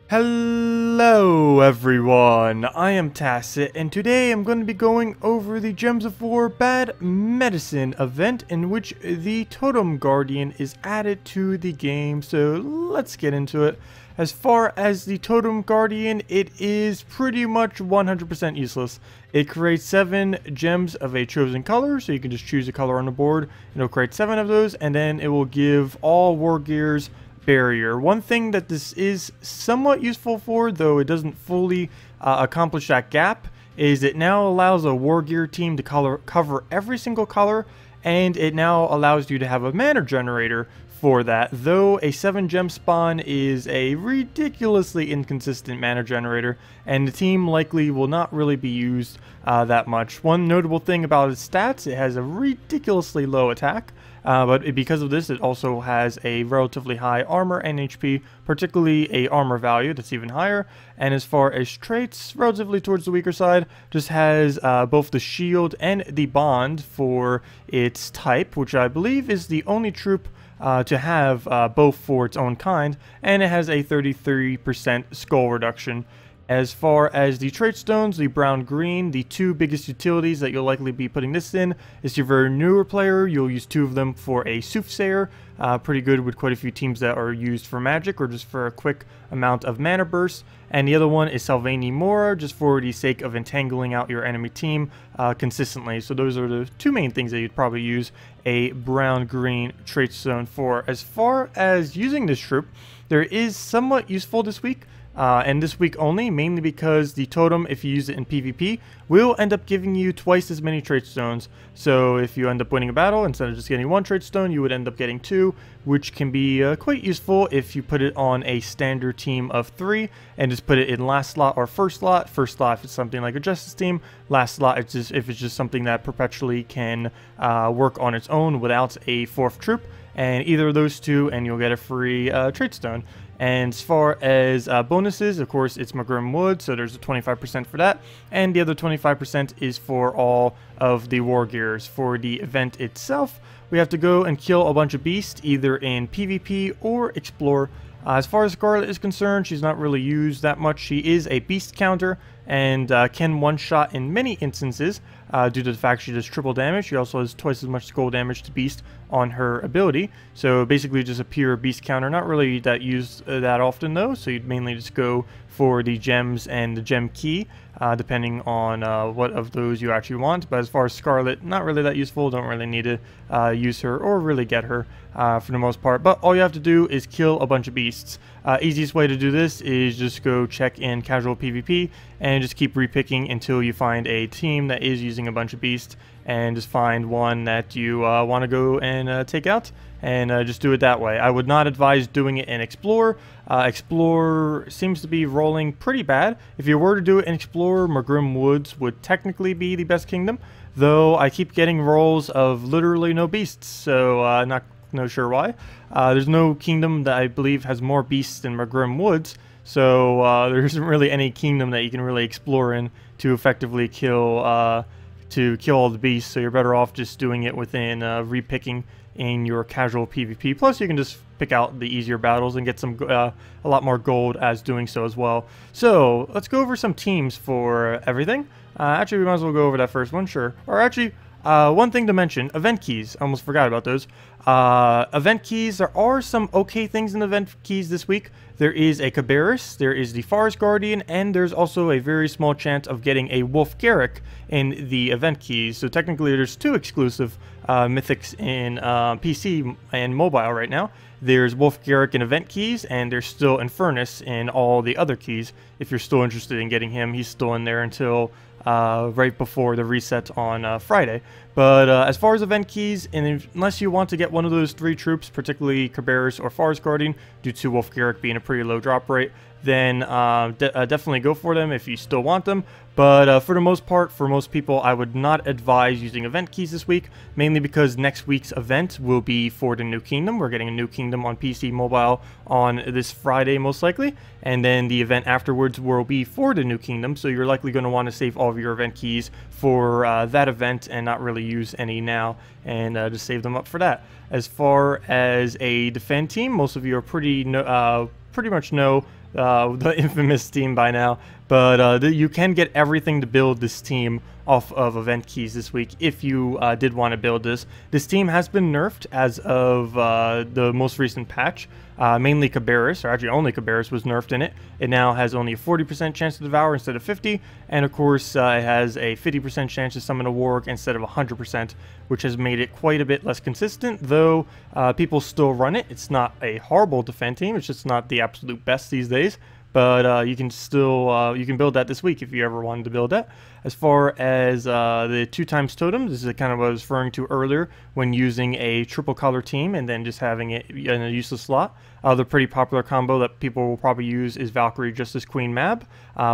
Hello everyone, I am Tacet, and today I'm going to be going over the Gems of War Bad Medicine event in which the Totem Guardian is added to the game, so let's get into it. As far as the Totem Guardian, it is pretty much 100% useless. It creates 7 gems of a chosen color, so you can just choose a color on the board, and it'll create 7 of those, and then it will give all war gears barrier. One thing that this is somewhat useful for, though it doesn't fully accomplish that gap, is it now allows a war gear team to cover every single color, and it now allows you to have a mana generator for that, though a 7 gem spawn is a ridiculously inconsistent mana generator, and the team likely will not really be used that much. One notable thing about its stats, it has a ridiculously low attack, but because of this, it also has a relatively high armor and HP, particularly a armor value that's even higher. And as far as traits, relatively towards the weaker side, just has both the shield and the bond for its type, which I believe is the only troop to have both for its own kind, and it has a 33% skull reduction. As far as the Traitstones, the brown-green, the 2 biggest utilities that you'll likely be putting this in is if you're a very newer player, you'll use 2 of them for a Soothsayer, pretty good with quite a few teams that are used for magic or just for a quick amount of mana burst. And the other one is Salvani Mora, just for the sake of entangling out your enemy team consistently. So those are the 2 main things that you'd probably use a brown-green Traitstone for. As far as using this troop, there is somewhat useful this week. And this week only, mainly because the totem, if you use it in PvP, will end up giving you twice as many Traitstones. So if you end up winning a battle, instead of just getting 1 Traitstone, you would end up getting 2, which can be quite useful if you put it on a standard team of 3, and just put it in last slot or first slot. First slot if it's something like a Justice team, last slot if it's just something that perpetually can work on its own without a 4th troop. And either of those 2, and you'll get a free Traitstone. And as far as bonuses, of course, it's Magrim Wood, so there's a 25% for that. And the other 25% is for all of the war gears. For the event itself, we have to go and kill a bunch of beasts, either in PvP or Explore. As far as Scarlet is concerned, she's not really used that much. She is a beast counter and can one-shot in many instances due to the fact she does triple damage. She also has twice as much skull damage to beast on her ability. So basically just a pure beast counter. Not really that used that often though, so you'd mainly just go for the gems and the gem key, depending on what of those you actually want. But as far as Scarlet, not really that useful. Don't really need to use her or really get her for the most part. But all you have to do is kill a bunch of beasts. Easiest way to do this is just go check in casual PvP and just keep repicking until you find a team that is using a bunch of beasts, and just find one that you want to go and take out, and just do it that way. I would not advise doing it in Explore. Explore seems to be rolling pretty bad. If you were to do it in Explore, Magrim Woods would technically be the best kingdom, though I keep getting rolls of literally no beasts, so not sure why. There's no kingdom that I believe has more beasts than Magrim Woods, so there isn't really any kingdom that you can really explore in to effectively kill all the beasts, so you're better off just doing it within repicking in your casual PvP. Plus you can just pick out the easier battles and get some a lot more gold as doing so as well. So let's go over some teams for everything. Actually, we might as well go over that first one, sure. Or actually, one thing to mention, event keys. I almost forgot about those. Event keys, there are some okay things in event keys this week. There is a Cabarrus, there is the Forest Guardian, and there's also a very small chance of getting a Wolf Garrick in the event keys. So technically there's 2 exclusive mythics in PC and mobile right now. There's Wolf Garrick in event keys, and there's still Infernus in all the other keys. If you're still interested in getting him, he's still in there until right before the reset on Friday. But as far as event keys, and unless you want to get one of those 3 troops, particularly Cabarrus or Forest Guardian, due to Wolf Garrick being a pretty low drop rate, then definitely go for them if you still want them. But for the most part, for most people, I would not advise using event keys this week, mainly because next week's event will be for the new kingdom. We're getting a new kingdom on PC mobile on this Friday, most likely, and then the event afterwards will be for the new kingdom, so you're likely going to want to save all of your event keys for that event and not really use any now, and just save them up for that. As far as a defend team, most of you are pretty much know the infamous team by now, but you can get everything to build this team off of event keys this week if you did want to build this. This team has been nerfed as of the most recent patch. Mainly Cabarrus, or actually only Cabarrus was nerfed in it. It now has only a 40% chance to devour instead of 50, and of course it has a 50% chance to summon a warg instead of 100%, which has made it quite a bit less consistent, though people still run it. It's not a horrible defend team, it's just not the absolute best these days. But you can still you can build that this week if you ever wanted to build that. As far as the 2x totem, this is kind of what I was referring to earlier when using a triple color team and then just having it in a useless slot. The pretty popular combo that people will probably use is Valkyrie Justice Queen Mab,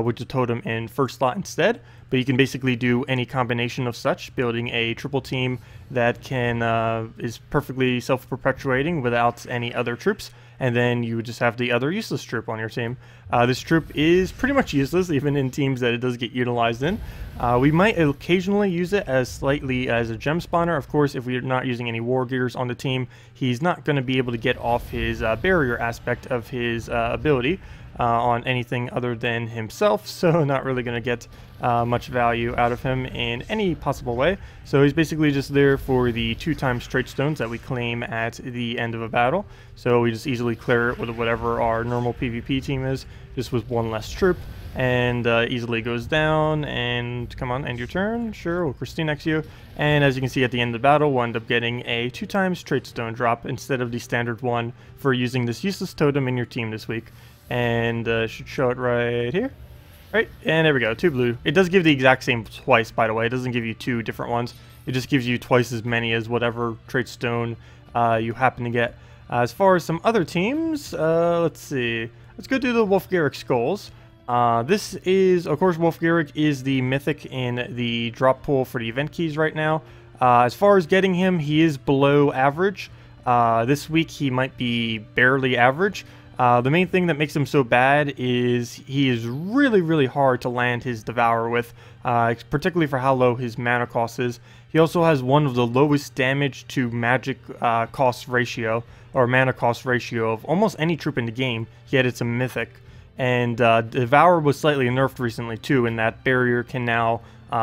with the totem in first slot instead. But you can basically do any combination of such, building a triple team that can is perfectly self-perpetuating without any other troops. And then you would just have the other useless troop on your team. This troop is pretty much useless, even in teams that it does get utilized in. We might occasionally use it as slightly as a gem spawner. Of course, if we're not using any war gears on the team, he's not going to be able to get off his barrier aspect of his ability on anything other than himself, so not really going to get much value out of him in any possible way. So he's basically just there for the 2x Traitstones that we claim at the end of a battle. So we just easily clear it with whatever our normal PvP team is, just with one less troop, and easily goes down. And come on, end your turn. Sure, we'll Christine X you. And as you can see at the end of the battle, we'll end up getting a 2x Traitstone drop instead of the standard one for using this useless totem in your team this week. And should show it right here. Right, and there we go, 2 blue. It does give the exact same twice, by the way. It doesn't give you 2 different ones. It just gives you twice as many as whatever Traitstone you happen to get. As far as some other teams, let's see. Let's go do the Wolf-Garrick Skulls. This is, of course, Wolf-Garrick is the mythic in the drop pool for the event keys right now. As far as getting him, he is below average. This week he might be barely average. The main thing that makes him so bad is he is really, really hard to land his Devour with, particularly for how low his mana cost is. He also has one of the lowest damage to magic cost ratio, or mana cost ratio of almost any troop in the game, yet it's a mythic. And Devour was slightly nerfed recently too, and that barrier can now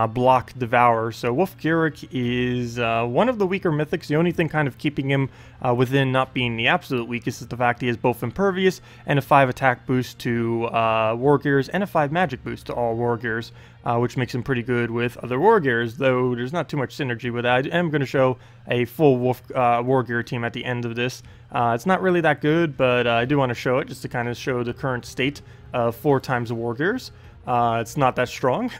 block Devour. So Wolf-Garrick is one of the weaker mythics. The only thing kind of keeping him within not being the absolute weakest is the fact he has both Impervious and a 5 attack boost to War Gears and a 5 magic boost to all War Gears, which makes him pretty good with other War Gears, though there's not too much synergy with that. I am going to show a full War Gear team at the end of this. It's not really that good, but I do want to show it just to kind of show the current state of 4x War Gears. It's not that strong,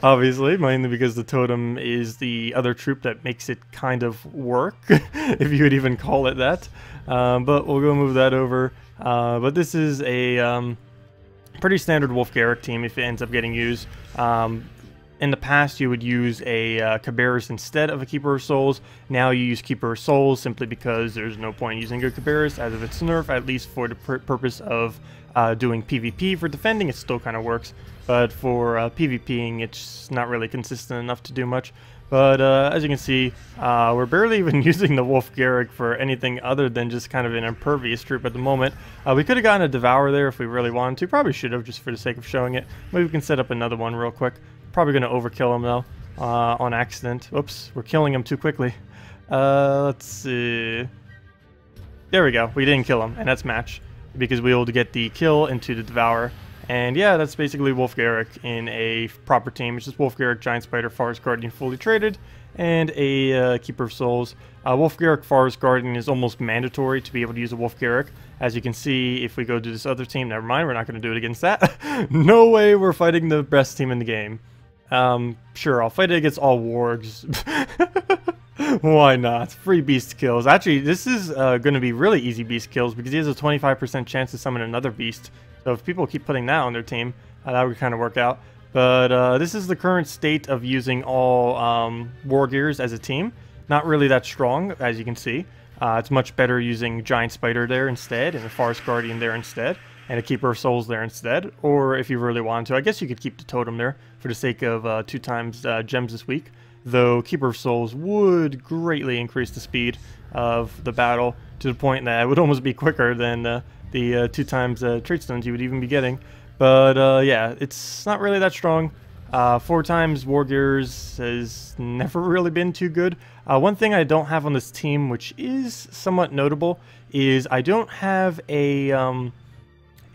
obviously, mainly because the totem is the other troop that makes it kind of work, if you would even call it that. But we'll go move that over. But this is a pretty standard Wolf-Garrick team if it ends up getting used. In the past, you would use a Cabarrus instead of a Keeper of Souls. Now you use Keeper of Souls simply because there's no point using a Cabarrus as of its nerf, at least for the purpose of doing PvP. For defending, it still kind of works, but for PvPing, it's not really consistent enough to do much. But as you can see, we're barely even using the Wolf-Garrick for anything other than just kind of an impervious troop at the moment. We could have gotten a Devour there if we really wanted to. Probably should have, just for the sake of showing it. Maybe we can set up another one real quick. Probably going to overkill him though, on accident. Oops, we're killing him too quickly. Let's see. There we go. We didn't kill him, and that's match, because we were able to get the kill into the Devour. And yeah, that's basically Wolf-Garrick in a proper team. It's just Wolf-Garrick, Giant Spider, Forest Guardian fully traded, and a Keeper of Souls. Wolf-Garrick, Forest Guardian is almost mandatory to be able to use a Wolf-Garrick. As you can see, if we go to this other team, never mind, we're not going to do it against that. No way we're fighting the best team in the game. Sure, I'll fight it against all wargs. Why not? Free beast kills. Actually, this is going to be really easy beast kills because he has a 25% chance to summon another beast. So if people keep putting that on their team, that would kind of work out. But this is the current state of using all War Gears as a team. Not really that strong, as you can see. It's much better using Giant Spider there instead, and a Forest Guardian there instead, and a Keeper of Souls there instead. Or if you really wanted to, I guess you could keep the Totem there for the sake of 2x gems this week. though Keeper of Souls would greatly increase the speed of the battle to the point that it would almost be quicker than the 2 times Traitstones you would even be getting. But yeah, it's not really that strong. 4 times War Gears has never really been too good. One thing I don't have on this team, which is somewhat notable, is I don't have a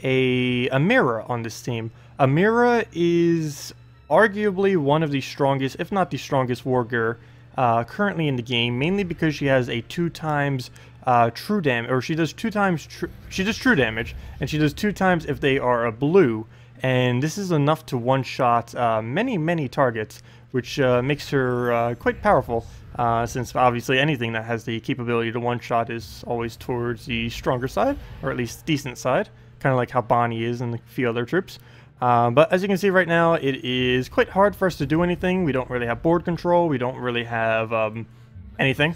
mirror on this team. A mirror is arguably one of the strongest, if not the strongest, War Gear currently in the game, mainly because she has a 2 times true damage, or she does 2 times she does true damage, and she does 2 times if they are a blue, and this is enough to one-shot many targets, which makes her quite powerful, since obviously anything that has the capability to one-shot is always towards the stronger side, or at least decent side, kind of like how Bonnie is and a few other troops. But as you can see right now, it is quite hard for us to do anything. We don't really have board control. We don't really have anything.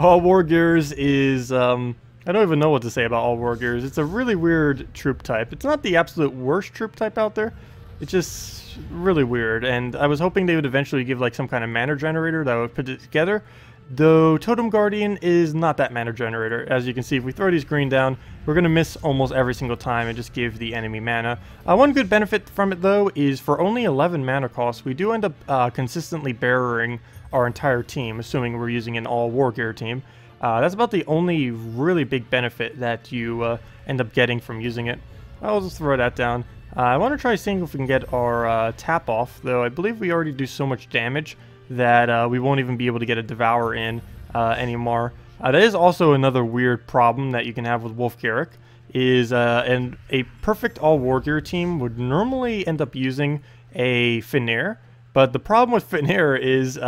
All War Gears is... I don't even know what to say about All War Gears. It's a really weird troop type. It's not the absolute worst troop type out there. It's just really weird. And I was hoping they would eventually give like some kind of mana generator that would put it together. Though Totem Guardian is not that mana generator. As you can see, if we throw these green down, we're going to miss almost every single time and just give the enemy mana. One good benefit from it, though, is for only 11 mana cost, we do end up consistently barriering our entire team, assuming we're using an all War Gear team. That's about the only really big benefit that you end up getting from using it. I'll just throw that down. I want to try seeing if we can get our tap off, though I believe we already do so much damage that we won't even be able to get a Devour in anymore. That is also another weird problem that you can have with Wolf Garrick, is a perfect all War Gear team would normally end up using a Finnair, but the problem with Finnair is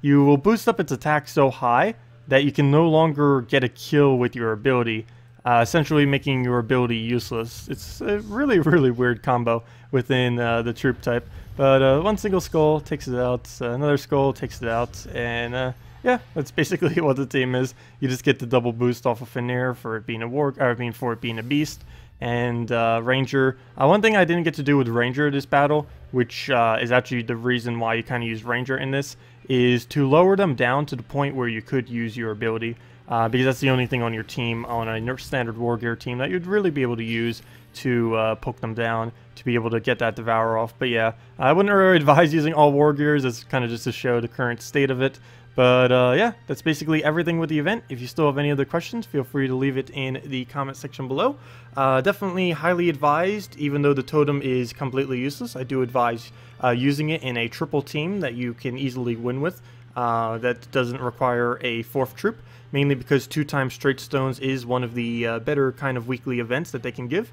you will boost up its attack so high that you can no longer get a kill with your ability, essentially making your ability useless. It's a really weird combo within the troop type. But one single skull takes it out, another skull takes it out, and yeah, that's basically what the team is. You just get the double boost off of Finnair for it being a for it being a beast. And Ranger. One thing I didn't get to do with Ranger this battle, which is actually the reason why you kind of use Ranger in this, is to lower them down to the point where you could use your ability. Because that's the only thing on your team, on a standard War Gear team, that you'd really be able to use to poke them down, to be able to get that Devour off. But yeah, I wouldn't really advise using all War Gears. It's kind of just to show the current state of it. But yeah, that's basically everything with the event. If you still have any other questions, feel free to leave it in the comment section below. Definitely highly advised, even though the totem is completely useless, I do advise using it in a triple team that you can easily win with. That doesn't require a 4th troop, mainly because 2 times Traitstones is one of the better kind of weekly events that they can give,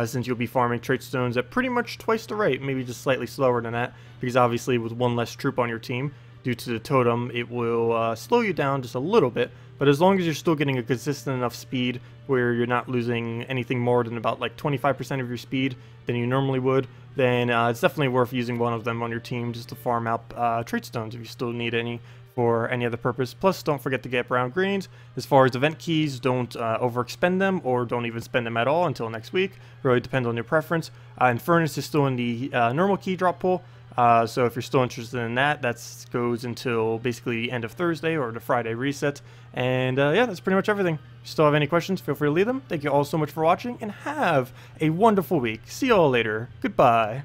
since you'll be farming Traitstones at pretty much twice the rate, maybe just slightly slower than that, because obviously with 1 less troop on your team, due to the totem, it will slow you down just a little bit, but as long as you're still getting a consistent enough speed where you're not losing anything more than about like 25% of your speed than you normally would, then it's definitely worth using one of them on your team just to farm out Traitstones if you still need any for any other purpose. Plus, don't forget to get brown greens. As far as event keys, don't overexpend them, or don't even spend them at all until next week. Really depends on your preference. And Furnace is still in the normal key drop pool. So if you're still interested in that, that goes until basically the end of Thursday or the Friday reset. And yeah, that's pretty much everything. If you still have any questions, feel free to leave them. Thank you all so much for watching, and have a wonderful week. See you all later. Goodbye.